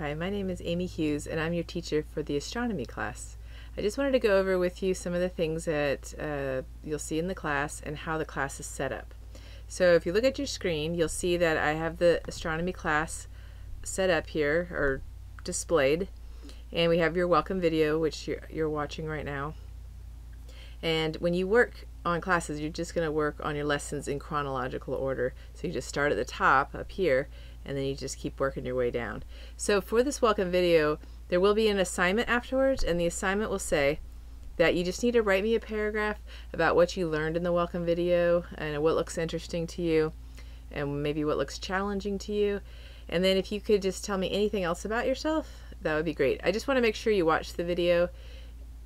Hi, my name is Amy Hughes and I'm your teacher for the astronomy class. I just wanted to go over with you some of the things that you'll see in the class and how the class is set up. So if you look at your screen, you'll see that I have the astronomy class set up here or displayed, and we have your welcome video, which you're watching right now. And when you work on classes, you're just going to work on your lessons in chronological order. So you just start at the top up here and then you just keep working your way down. So for this welcome video, there will be an assignment afterwards, and the assignment will say that you just need to write me a paragraph about what you learned in the welcome video and what looks interesting to you and maybe what looks challenging to you. And then if you could just tell me anything else about yourself, that would be great. I just want to make sure you watch the video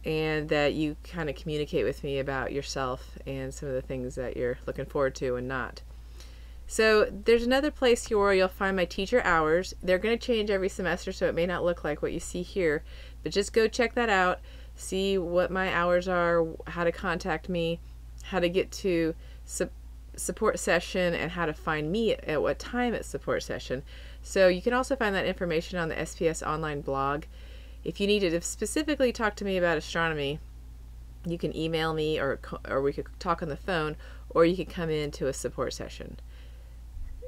and that you kind of communicate with me about yourself and some of the things that you're looking forward to and not. So there's another place here where you'll find my teacher hours. They're going to change every semester, so it may not look like what you see here, but just go check that out, see what my hours are, how to contact me, how to get to support session, and how to find me at what time at support session. So you can also find that information on the SPS online blog. If you needed to specifically talk to me about astronomy, you can email me, or we could talk on the phone, or you can come into a support session.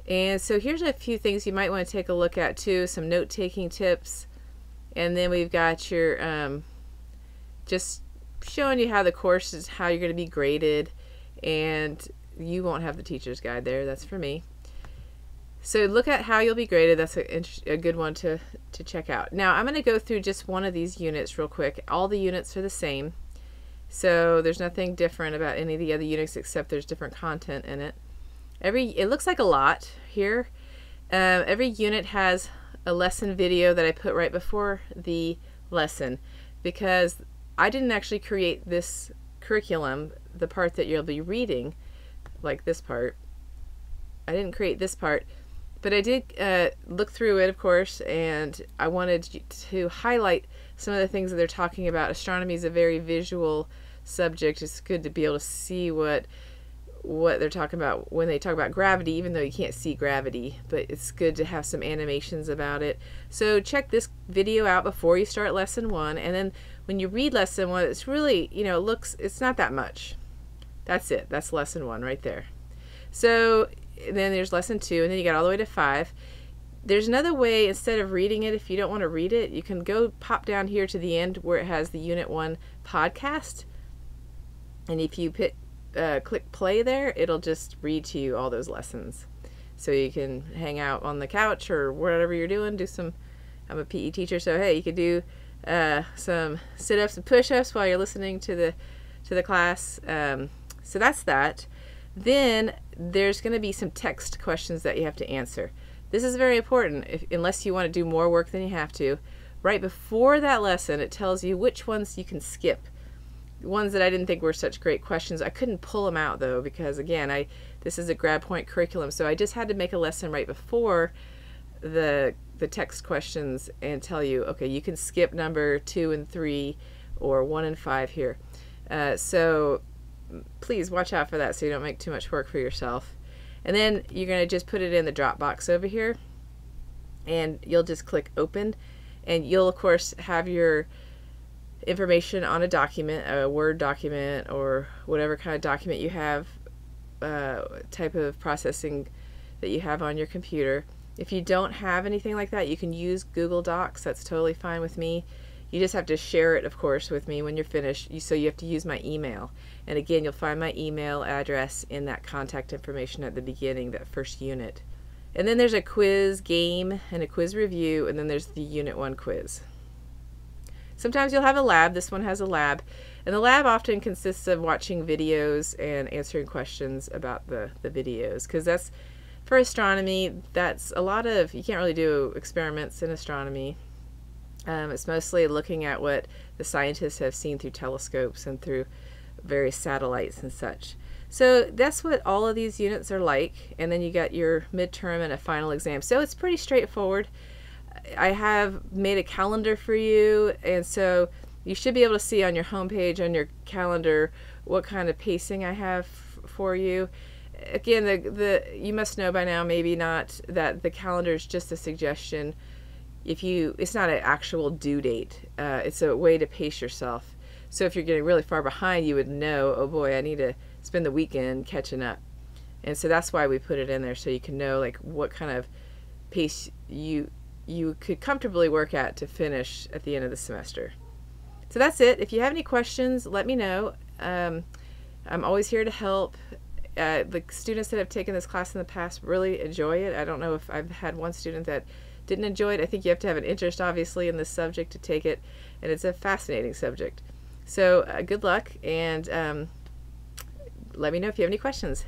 And so here's a few things you might want to take a look at too, some note-taking tips. And then we've got your just showing you how the course is, how you're going to be graded, and you won't have the teacher's guide there, that's for me. So look at how you'll be graded. That's a good one to check out. Now I'm going to go through just one of these units real quick. All the units are the same, so there's nothing different about any of the other units except there's different content in it. It looks like a lot here. Every unit has a lesson video that I put right before the lesson, because I didn't actually create this curriculum, the part that you'll be reading, like this part. I didn't create this part, but I did look through it, of course, and I wanted to highlight some of the things that they're talking about. Astronomy is a very visual subject. It's good to be able to see what they're talking about when they talk about gravity, even though you can't see gravity, but it's good to have some animations about it. So check this video out before you start lesson 1, and then when you read lesson 1, it's really, it's not that much. That's it. That's lesson 1 right there. So then there's lesson 2, and then you got all the way to 5. There's another way. Instead of reading it, if you don't want to read it, you can go pop down here to the end where it has the Unit 1 podcast, and if you click play there, it'll just read to you all those lessons. So you can hang out on the couch or whatever you're doing, I'm a PE teacher, so hey, you could do some sit-ups and push-ups while you're listening to the class. So that's that. Then there's going to be some text questions that you have to answer. This is very important, unless you want to do more work than you have to. Right before that lesson, it tells you which ones you can skip. Ones that I didn't think were such great questions. I couldn't pull them out though, because again, this is a grad point curriculum, so I just had to make a lesson right before the text questions and tell you, okay, you can skip number 2 and 3 or 1 and 5 here. So please watch out for that so you don't make too much work for yourself. And then you're going to just put it in the drop box over here, and you'll just click open, and you'll of course have your information on a document, a Word document or whatever kind of document you have, type of processing that you have on your computer. If you don't have anything like that, you can use Google Docs. That's totally fine with me. You just have to share it, of course, with me when you're finished. So you have to use my email. And again, you'll find my email address in that contact information at the beginning, that first unit. And then there's a quiz game and a quiz review, and then there's the Unit 1 quiz. Sometimes you'll have a lab. This one has a lab, and the lab often consists of watching videos and answering questions about the videos, because that's, for astronomy, that's a lot of, you can't really do experiments in astronomy. It's mostly looking at what the scientists have seen through telescopes and through various satellites and such. So that's what all of these units are like, and then you got your midterm and a final exam. So it's pretty straightforward. I have made a calendar for you, and so you should be able to see on your homepage, on your calendar, what kind of pacing I have for you. Again, you must know by now, maybe not, that the calendar is just a suggestion. it's not an actual due date. It's a way to pace yourself. So if you're getting really far behind, you would know, oh boy, I need to spend the weekend catching up. And so that's why we put it in there, so you can know like what kind of pace you could comfortably work at to finish at the end of the semester. So that's it. If you have any questions, let me know. I'm always here to help. The students that have taken this class in the past really enjoy it. I don't know if I've had one student that didn't enjoy it. I think you have to have an interest, obviously, in this subject to take it, and it's a fascinating subject. So good luck, and let me know if you have any questions.